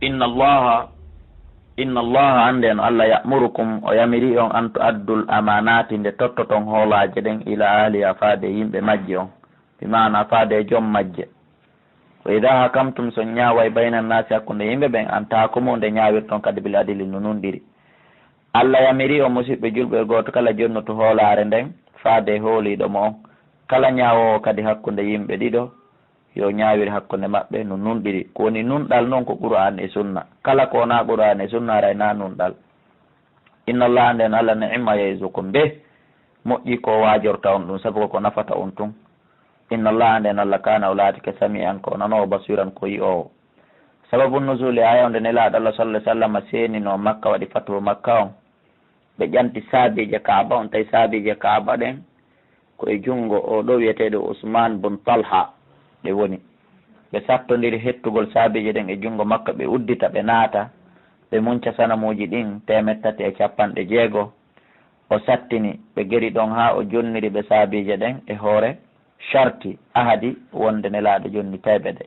inna allaha ande no Allah ya'murukum o yamiri on an tu'addul amanati nde tottoton hoolaje ɗen ila aliha faade yimɓe majje on bi mana faade joom majje. wa idha hakamtum so ñaaway bayna nnasi hakkunde yimɓe ɓen an tahakumu nde ñaawirton kadi bil adili no nundiri. Allah yamiri o musidɓe julɓe goto kala jonnoto hoolare nden faade hooliɗo mo on kala ñaawowo kadi hakkunde yimɓe ɗiɗo yo ñaawiri hakkunde maɓɓe no nunɗiri. ko woni nunɗal noon ko qur'an e sunna, kala ko wona qur'an e sunna aray na nunɗal. inna allaha nden Allah ni'ma ya'izukum be moƴƴi ko wajorta on ɗum sabu ko nafata on tun. inna allaha nden Allah kana o laatike sami'an ko nanowo basiran ko yi'owo. sababu nuzuli aya nde nelaɗo Allah sallallahu alaihi wasallam seenino Makka waɗi fatu Makka on ɓe ƴanti saabije Kaaba on tawi saabije Kaaba ɗen koye jungo o ɗo wiyeteɗo Usman bun Talha ɓe woni. ɓe sattodiri hettugol saabije ɗen e jungo makka, ɓe uddita ɓe naata ɓe munca sanamuji ɗin 350. o sattini ɓe geri ɗon ha o jonniri ɓe saabije ɗen e hoore sharti ahadi wonde nelaɗo jonni tayɓe ɗe.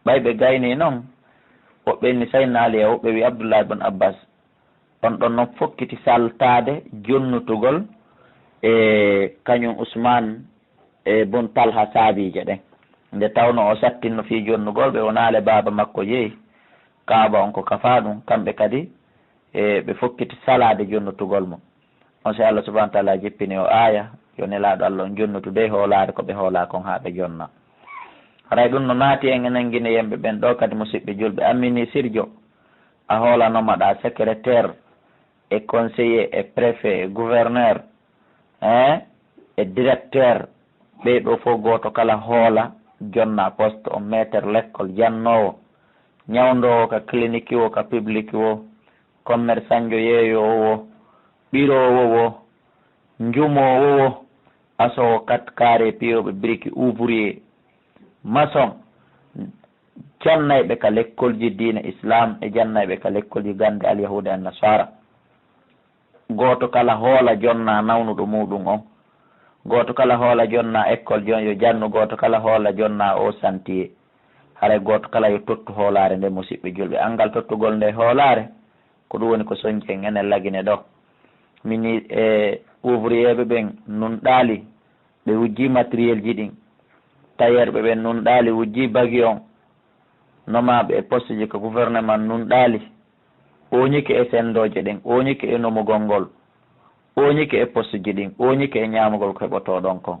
ɓay ɓe gayni noon woɓɓe ni sayna Ali woɓɓe wi Abdullah ibn Abbas on ɗon noon fokkiti saltade jonnutugol e kañum Usman e bun Talha saabije ɗen nde tawno o sattinno fi jonnugol ɓe o naale baba makko yeeyi Kaaba on ko kafa ɗum kamɓe kadi ɓe fokkiti salade jonnutugol mo on so Allah subhanahu wa ta'ala jippini o aya yo nelaɗo Allah on jonnutude hoolare ko ɓe hoola kon ha ɓe jonna. haray ɗum no naati en enen guine yemɓe ɓen ɗo kadi musidɓe julɓe ammini sirjo a hoolanomaɗa secrétaire e conseiller e préfet e gouverneur e directeur ɓeɗo fof goto kala hoola jonna poste o maître l'école jannowo ñawdowo ka clinique o ka publique o commerçant jo yeeyowo ɓirowo wo njumowo wo asowo kat carré piyoɓe brique ouvrier maçon jannayɓe ka l'école ji diine islam e jannayɓe ka l'école ji gande alyahuda en nasara goto kala hoola jonna nawnuɗo muɗum on goto kala hoola jonna école jon yo jannu goto kala hoola jonna o santier haray goto kala yo tottu hoolare nde musidɓe julɓe angal tottugol nde hoolare ko ɗum woni ko soñcen enen lagine ɗo mini ouvrier ɓe ɓen nunɗaali ɓe wujji matériel ji ɗin tailleur ɓe ɓen nunɗaali wujji bagi on nomaɓe e poste ji ko gouvernement nunɗaali oñike e sendoje ɗen oñike e nomugol ngol oñike e poste ji ɗin oñike e ñamugol ko heɓoto ɗon kon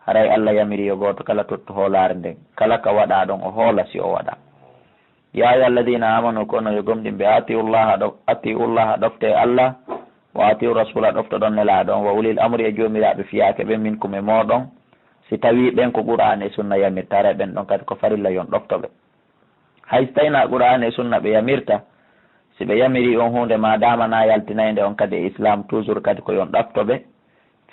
haray Allah yamiri yo goto kala tottu hoolare nden kala ka waɗa ɗon o hoola si o waɗa. ya ayyuha alladina amanu kono yo gomɗimɓe atiullaha ɗofte Allah wa atiu rasula ɗofto ɗon nelaɗo on wa ulil amri e jomiraɓe fiyake ɓen min kume moɗon si tawi ɓen ko qur'an e sunna yamirta haray ɓen ɗon kadi ko farilla yon ɗoftoɓe. hay so tawina qur'an e sunna ɓe yamirta si ɓe yamiri on hunde ma dama na yaltinayde on kadi e islam toujours kadi ko yon ɗaftoɓe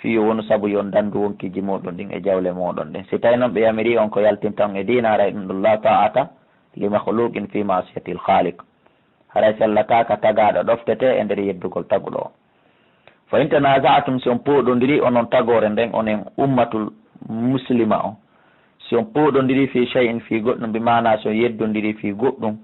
fiyo wonu saabu yon dandu wonkiji muɗum ɗin e jawle moɗon ɗin. si tawi noon ɓe yamiri on ko yaltinta on e dina haray ɗum ɗum la ta'ata li makhluqin fi ma'siyati al khaliq haray sallataka tagaɗo ɗoftete e nder yeddugol taguɗo o. fa in tanaza'tum si on puɗodiri onon tagore nden onen ummatul muslima on si on puɗodiri fi shay'in fi goɗɗum bi mana so yeddodiri fi goɗɗum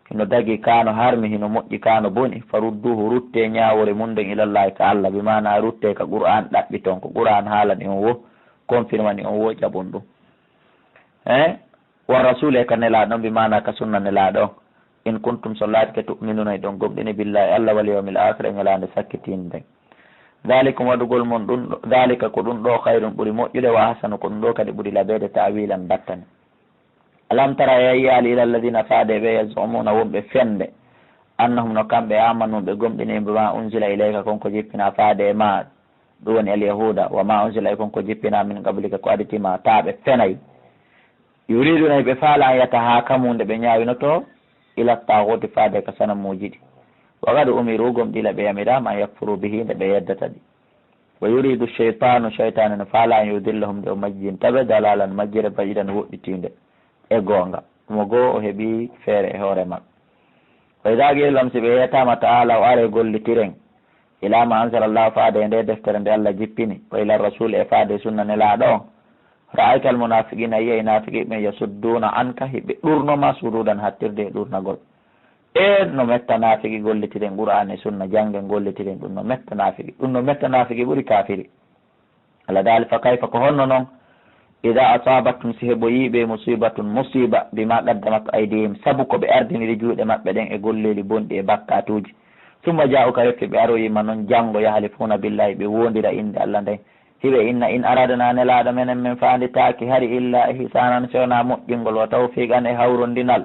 hino dagi kano harmi hino moƴƴi kano boni farudduhu rutte ñawore mum nden ilallahi ka Allah bi mana rutte ka qur'an ɗaɓɓiton ko qur'an haalani on wo confirmani on wo ƴaɓon ɗum wa rasule ka nelaɗon bi mana ka sunna nelaɗo on in kuntum so laatike tu'minuna ɗon gomɗini billahi Allah wal yawmil akhir e ñalande sakkitinde nden dalikum waɗugol mon ɗum dalika ko ɗum ɗo hayrun ɓuuri moƴƴude wa hasanu ko ɗum ɗo kadi ɓuuri labede ta'wilan battani. alam tara yayyali ila alladina faade ɓe yazumuna wonɓe fende annahum no kamɓe amanuɓe gomɗinimɓe ma unzila ilayka konko jippina faade e ma ɗum woni alyahuda wa ma unzila e konko jippina min qablika ko aditima taɓe fenayi yuriduna ɓe faala an yata ha kamunde ɓe ñawinoto ila taguti faade ka sanamuji ɗi wa gad umiru gomɗila ɓe yamirama an yakfuru bihi nde ɓe yeddata ɗi wa yuridu cheytanu cheytane no faala an yudillahum nde o majjintaɓe dalalan majjire bayiɗan woɗɗitinde e gonga mo goo o heeɓi feere e hoore maɓɓe. wa ida qila si ɓe yetama ta'ala o are gollitiren ila ma anzala llahu faade e nde deftere nde Allah jippini wa ila rasul e faade sunna nelaɗo on ra'ayta almunafiqina yiya e nafiqi ɓen yasudduna anka hiɓe ɗurnoma sududan hattirde e ɗurnagol e no metta naafiki gollitiren qur'an e sunna jangen gollitiren ɗum no metta naafiki ɗum no metta naafiki ɓuri kafiri. Allah daali fa kayfa ko honno noon ida asabatum si heɓoyiɓe musibatun musiba bima qaddamat aydihim saabu ko ɓe ardiniri juuɗe maɓɓe ɗen e golleeli bonɗi e bakkatuji summa ja'uka refti ɓe aroyima noon janggo yahalifuna billahi ɓe wondira inde Allah nden hiɓe inna in aradana nelaɗo menen min fanditaki hari illa ihsanan sewna moƴƴingol wa tawfiqan e hawrondinal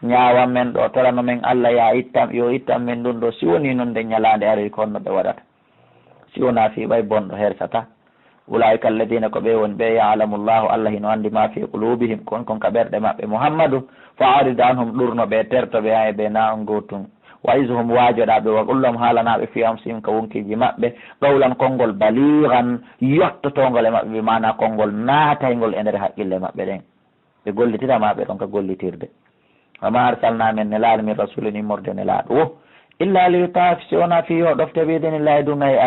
ñawan men ɗo torano men Allah ya ittam yo ittam men ɗum ɗo si woni noon nde ñalade aroy ko honno ɓe waɗata si wona fi ɓay bonɗo hersata ulaika alladina ko ɓe woni ɓe ya'lamu llahu Allah hino andi ma fi qulubihim kon kon ka ɓerɗe maɓɓe Muhammadu fa arid anhum ɗurno ɓe terto ɓe ha e ɓe na on gotum wa isuhum waajoɗaɓe wa qullahum haalanaɓe fi amsihim ka wonkiji maɓɓe qawlan konngol baligan yottotongol e maɓɓe mana konngol naataygol e nder haqqille maɓɓe ɗen ɓe gollititamaɓe ɗon ka gollitirde wama arsalna men nelaɗo min rasulin immorde nelaɗo wo illa li yutaaf si wona fiyo ɗofte ɓidenillahi dunga e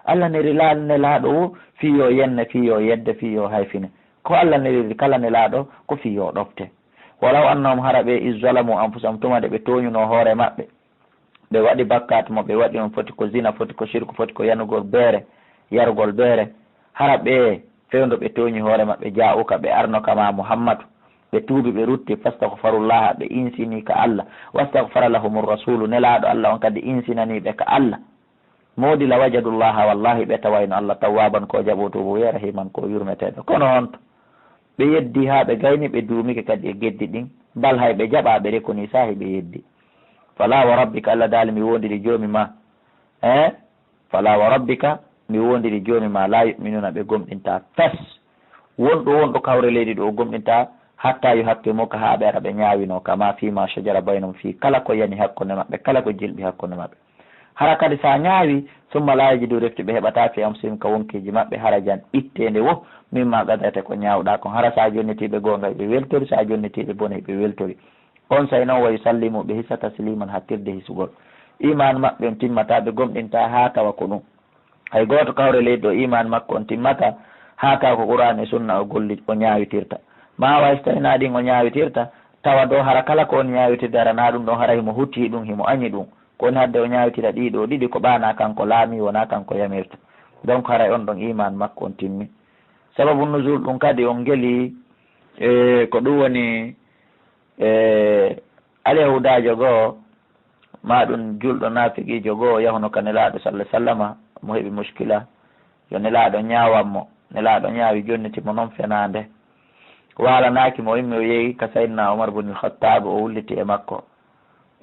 Allah neri laaɗo nelaɗo wo fiyo yenne fiyo yedde fiyo hayfine ko Allah neriri kala nelaɗo ko fiyo ɗofte walaw annahum hara ɓe izzalamu anfusahum tumade ɓe toñuno hoore maɓɓe ɓe waɗi bakkat mo ɓe waɗi on foti ko zina foti ko shirku foti ko yanugol beere yarugol beere hara ɓe fewndo ɓe toñi hoore maɓɓe ja'uka ɓe arno kama Muhammadu ɓe tuubi ɓe rutti fastahfarullaha ɓe insini ka Allah wastahfara lahum rasulu nelaɗo Allah on kadi insinaniɓe ka Allah modi la wajadullaha wallahi ɓe tawayno Allah tawwaban ko jaɓotubo ye rahiman ko yurmeteɗo kono on to ɓe yeddi ha ɓe gayni ɓe duumike kadi e geddi ɗin bal hay ɓe jaɓa ɓe rekoni sahi ɓe yeddi fala wa rabbika Allah daali mi wondiri joomi ma fala wa rabbika mi wondiri joomi ma la yuminuna ɓe gomɗinta fes wonɗo kawre leydi ɗo gomɗinta hatta yu hakke moka ha ɓe ara ɓe ñawino kama fima shajara baynum fi kala ko yani hakkunde maɓɓe kala ko jilɓi hakkunde maɓɓe hara kadi sa ñaawi summa la yajidu refti ɓe heɓata fi amsihim ka wonkiji maɓɓe harajan ittende wo mimma gadate ko ñawɗa kon hara sa jonnitiɓe gonga ɓe weltori sa jonnitiɓe bone ɓe weltori on say noon wayi sallimu ɓe hissa tasliman hattirde hisugol iman maɓɓe on timmata ɓe gomɗinta ha tawa ko ɗum hay goto kawre leydi o iman makko on timmata ha tawa ko qur'an e sunna o golli o ñawitirta ma way so tawi na ɗin o ñawitirta tawa dow hara kala ko on ñawitirde hara na ɗum ɗon hara himo hutti ɗum himo añi ɗum koni hadde o ñawitira ɗiɗo ɗiɗi ko ɓana kanko laami wona kanko yamirta donc haray on ɗon iman makko on timmi sababu nuzul ɗum kadi on geeli ko ɗum woni alyahudajo goo ma ɗum julɗo nafiqijo goo yahuno ka nelaɗo sallah sallama mo heeɓi muskila yo nelaɗo ñawanmo nelaɗo ñaawi jonnitimo noon fenande walanaki mo immi o yeehi ka saydna Omar bun al-Khattab o wulliti e makko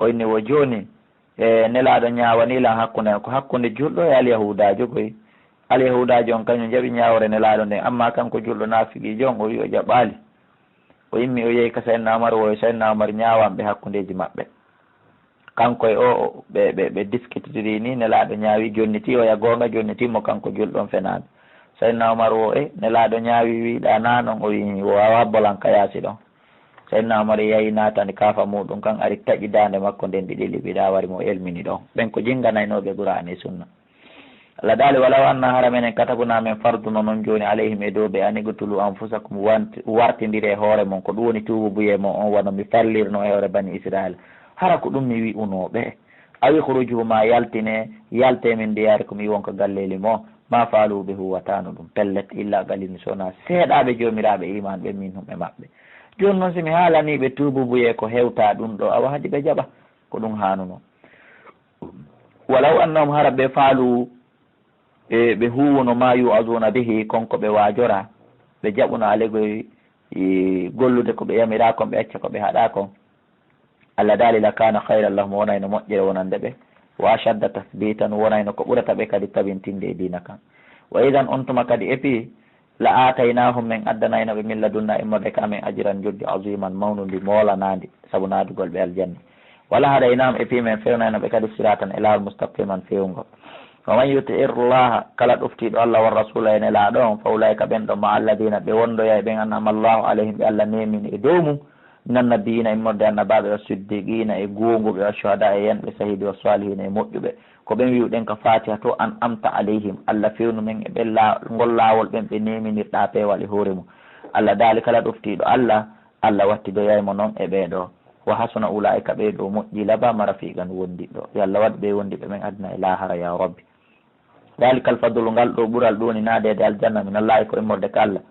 o inni wo joni nelaɗo ñawanilan hakkunde ko hakkunde julɗo e alyahudajo koy alyahudajo on kañum jaɓi ñawre nelaɗo nden amma kanko julɗo nafiqijo on o wi o jaɓali o immi o yeehi ka saydna Omar wo saydna Omar ñawanɓe hakkundeji maɓɓe kanko e o ɓe discutitiri ni nelaɗo ñaawi jonniti oya gonga jonnitimo kanko julɗon fenade saydna Omar wo nelaɗo ñaawi wiɗa na noon o wi o wawa bolanka yaasi ɗon saydna Omar yeehi natani kaafa muɗum kan ari taƴi dande makko nden ɗiɗi liɓiɗa wari mo elmini ɗon ɓen ko jinganaynoɓe qur'ani sunna Allah daali walaw anna hara menen katabuna men farduno noon joni alayhim e dow ɓe anigutulu anfusakum wartidire hoore mon ko ɗum woni tuububuye mon on wano mi fallirno e hoore bani Israil hara ko ɗum mi wi'unoɓe awi hurujuhu ma yaltine yalte min ndiyari komi wonko galleli mo ma faalu ɓe huwatano ɗum pellet illa galini sona seeɗaɓe jomiraɓe iman ɓe min hum e maɓɓe joni noon somi haalaniɓe tuububuye ko hewta ɗum ɗo awa haadi ɓe jaɓa ko ɗum hanuno walaw annahum hara ɓe faalu ɓe huwono ma yu'azuna bihi konko ɓe waajora ɓe jaɓuno alegoy gollude ko ɓe yamira kon ɓe acca ko ɓe haɗa kon Allah daali la kana hayran lahum wonayno moƴƴere wonande ɓe wa shadda tasbitan wonayno ko ɓurata ɓe kadi tabintinde e dina kan wa idan on tuma kadi epi la ataynahum min addanayno ɓe min ladunna immorde ka min ajiran joddi aziman mawnundi moolanandi saabu naadugol ɓe aljanna wala hadaynahum epi min fewnayno ɓe kadi siratan e lawol mustaqiman fewngol wa man yuti'irllaha kala ɗoftiɗo Allah wa rasula ene laaɗo on fa ulaika ɓen ɗo ma alladina ɓe wondoya e ɓen annama allahu alayhim ɓe Allah nemini e dow mum nannabiyina immorde annabaɓe wa siddiqina e gonguɓe wa shuhada e yanɓe sahidi wa salihina e moƴƴuɓe ko ɓen wiwɗen ka fatiha to an amta alayhim Allah fewnu men e ɓe ngol laawol ɓen ɓe neminirɗa peewal e hoore mum Allah daali kala ɗoftiɗo Allah wattidoyaymo noon e ɓeeɗo wa hasuna ulaika ɓe ɗo moƴƴi labama rafiqan wondiɗo yo Allah waɗ ɓe wondiɓe men aduna e lahara ya rabbi. dalika alfadlu ngal ɗo ɓural ɗuni nadede aljanna min allahi ko immorde ka Allah.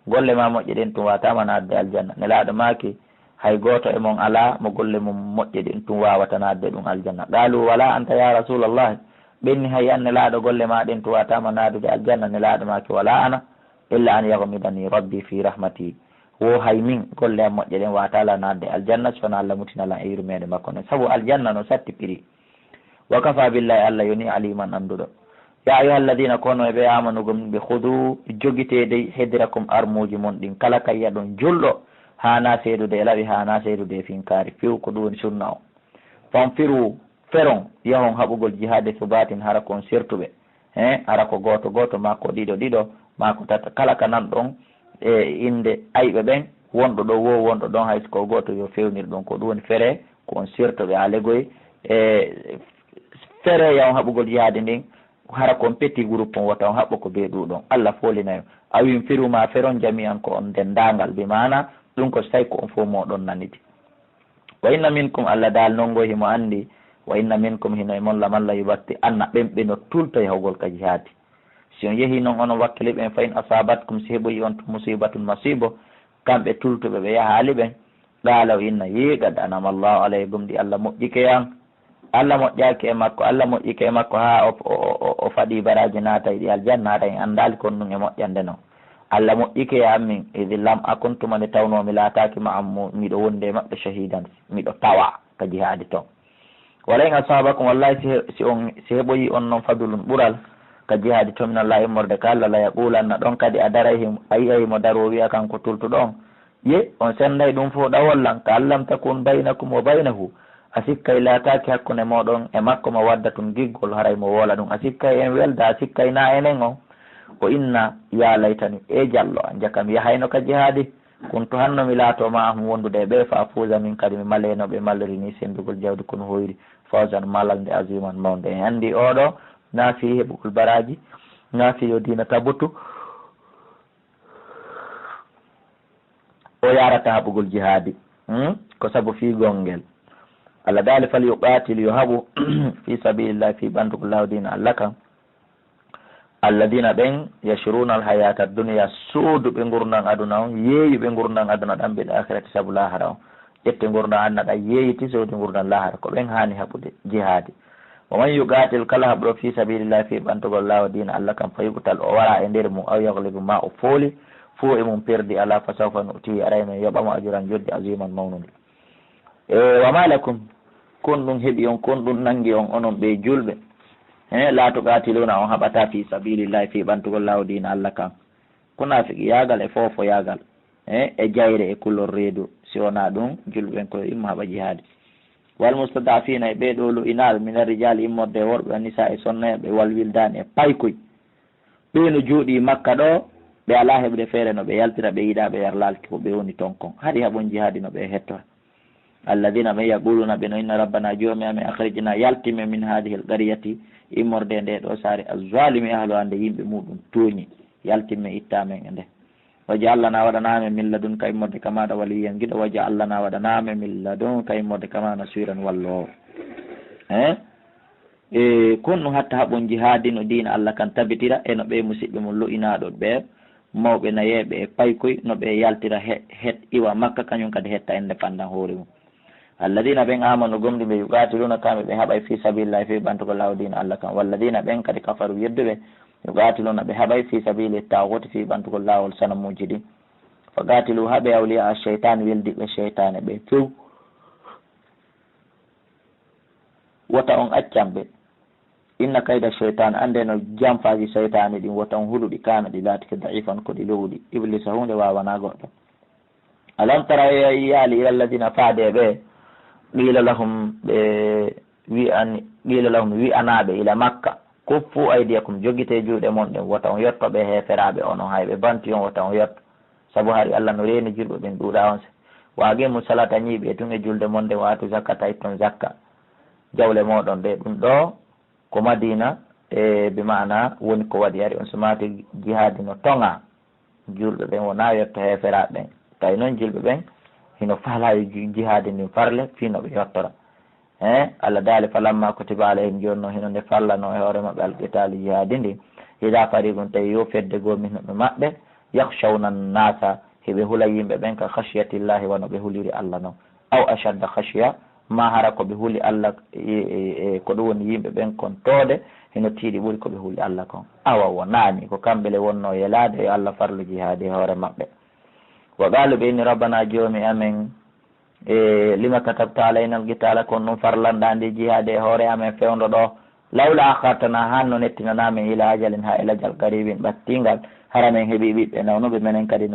golle ma moƴƴe ɗin tum watama nadde aljanna nelaɗo maki hay goto e mon ala mo golle mum moƴƴe ɗin tum wawata nadde ɗum aljanna. qalu wala anta ya rasulallah, ɓenni hay an nelaɗo golle ma ɗin tum watama nadude aljanna nelaɗo maki wala ana illa an yahmidani rabbi fi rahmati, wo hay min golle am moƴƴe ɗen watala nadde aljanna sona Allah mutinala e yurmede makko ne, saabu aljanna no satti piri. wa kafa billahi Allah yoni aliman anduɗo. ya ayuha alladina kono ɓe amanugum ɓe hudu jogitede hedirakum armuji mon ɗin kala kayya ɗon julɗo hana seedude e laaɓi hana seedude e finkari fiw ko ɗum woni sunna o. fanfiru feron yahon haɓugol jihade subatin hara kon sertuɓe hara ko goto goto mako ɗiɗo mako tata kala ka nan ɗon e inde ayɓe ɓen wonɗo ɗo wo wonɗo ɗon hayso ko goto yo fewnir ɗon ko ɗum woni fere ko on sertoɓe ha legoy e fere yahon haɓugol jihade ndin hara kon petit groupe on wata on haɓɓo ko be ɗuɗon Allah folinayo a win firuma feron jami'an ko on dendagal be mana ɗum ko so tawi ko on fof moɗon nanidi. wa inna minkum Allah dal nongo himo andi wa inna minkum hino e molla malla yubatti anna ɓen ɓe no tulta yahugol ka jihadi. si on yeehi noon onon wakkili ɓen fa in asabatkum si heɓoyi on to musibatun masibo kamɓe tultuɓe ɓe yahaali ɓen qalaw inna yiiqad anama allahu alaykum ɗi Allah moƴƴike yan Allah moƴƴaki e makko Allah moƴƴike e makko ha o faɗi baraji naata ɗi aljanna naata en andali kon ɗum e moƴƴande noon. Allah moƴƴike e ammin idi lam akun tuma nde tawno mi laataki ma am miɗo wonde maɓɓe shahidan miɗo tawa ka jihaadi toon. wala en asabakum wallahi si heɓoyi on noon fadulum ɓural ka jihaadi to min Allah immorde ka Allah la yaqulanna ɗon kadi a daray him a yiyaymo daro wiya kanko tultuɗo on ye on senday ɗum fof ɗawollan ka allam takun baynakum wa baynahu, a sikkay laataki hakkunde moɗon e makko mo wadda tum giggol haray mo woola ɗum, a sikkay en welda a sikkay na enen on. ko inna ya laytani e jallo an jakam yahayno ka jihaadi kuntu hanno mi laato ma am wondude e ɓe fa fuusa min kadi mi maleno ɓe malliri ni sendugol jawdi kono hoyri fawsan malalde aziman mawde en andi oɗo naafi heɓugol baraji naafi yo dina tabutu o yarata haɓugol jihaadi ko saabu fiigol ngel Allah daali fal yuqatil yo haɓu fi sabilillah fi ɓandugol lawdina Allah kan alladina ɓen yashruna alhayata addunia suuduɓe gurdan aduna on yeeyuɓe gurdan aduna ɗan bil akhirati saabu lahara on ƴette gurdan aduna ɗa yeeyiti sowdi gurdan lahara ko ɓen hani haɓude jihaadi. wa man yuqatil kala haɓɗo fi sabilillah fi ɓantugol lawa dina Allah kam fa yuqtal o wara e nder mum aw yaglibu ma o fooli fo e mum perdi ala fa sawfa nu'ti araymen yoɓamo ajuran joddi aziman mawnude. wa malakum kon ɗum heeɓi on kon ɗum nangi on onon ɓe julɓe la tuqatiluna on haɓata fi sabilillahi fi ɓantugol lawdina Allah kam kuna figi yagal e fofo yagal e jayre e kullor reedu si wona ɗum julɓen koye immo haɓa jihaadi. wal mustadafina e ɓeɗo lu inaɓe min arrijali immorde worɓe wa nisa e sonnoɓe wal wildani e paykoy ɓe no jooɗi makka ɗo ɓe ala heɓde feere no ɓe yaltira ɓe yiɗaɓe yar lalki ko ɓe woni ton kon haɗi haɓon jihaadi no ɓe hettora. alladina ɓe yaquluna ɓe no inna rabbana joomi amin akhrijna yaltime min hadihi lqaryati immorde nde ɗo saare azalimi ahlu ande yimɓe muɗum tooñi yaltimme ittamen e nde. waja Allah na waɗanamen min ladun ka immorde kamaɗa waliyen giɗo waja Allah na waɗanamen min ladun ka immorde kama nasiran wallowo kon ɗum hatta haɓon jihaadi no diina Allah kan tabitira e no ɓe musidɓe mum lo'inaɗo ɓe mawɓe nayeɓe e paykoy no ɓe yaltira het iwa makka kañum kadi hetta ende pandan hoore mum. alladina ɓen amanu gomɗi ɓe yuqatiluna kamɓe ɓe haɓay fi sabilillahi fi ɓantugo lawdina Allah kan walladina ɓen kadi kafaru yedduɓe yuqatiluna ɓe haɓay fi sabili taguti fi ɓantugol lawol sanamuji ɗin fa qatilu haɓe awliya a cheytane weldiɓe cheytane ɓe few wota on accanɓe inna kayda cheytane ande no jamfaji cheytane ɗin wota on huɗuɗi kana ɗi laatike daifan ko ɗi lowɗi iblisa hunde wawana goɗɗo. alam tara yaali ila alladina faade ɓe qila lahum wi'anaɓe ila makka kuffu aydiyakum jogite juuɗe mon ɗen wota on yettoɓe heferaɓe onon hayɓe banti on wota on yetto saabu hari Allah no reeni julɓe ɓen ɗuuɗa on se wagimu salata ñiiɓe tun e julde mon ɗen watu zakka tawi toon zakka jawle moɗon ɗe ɗum ɗo ko Madina e bi mana woni ko waɗi ari on so mati jihaadi no tonga julɓe ɓen wona yetto heferaɓe ɓen tawi noon julɓe ɓen hino faalayi jihade ndin farle fino ɓe yottora Allah daali falamma kutiba alayhim jonno hino nde fallano e hoore maɓɓe alqitali jihadi ndi ida fariqum tawi yo fedde gominoɓe maɓɓe yahshawna nnasa heɓe hula yimɓe ɓen ka khashyatillahi wano ɓe huliri Allah noon aw ashadda khashya ma hara koɓe huuli Allah ko ɗum woni yimɓe ɓen kon toode hino tiiɗi ɓuuri koɓe huuli Allah kon awa wonani ko kamɓe le wonno yelade yo Allah farlu jihadi e hoore maɓɓe wa qalu ɓe inni rabbana joomi amen lima katabta alayna alqitala kon ɗum farlandandi jihade e hoore amen fewdo ɗo lawla akhartana hanno nettinanamen ila ajalin ha ilajal qaribin ɓattingal hara men heeɓi ɓiɓɓe nawnuɓe menen kadi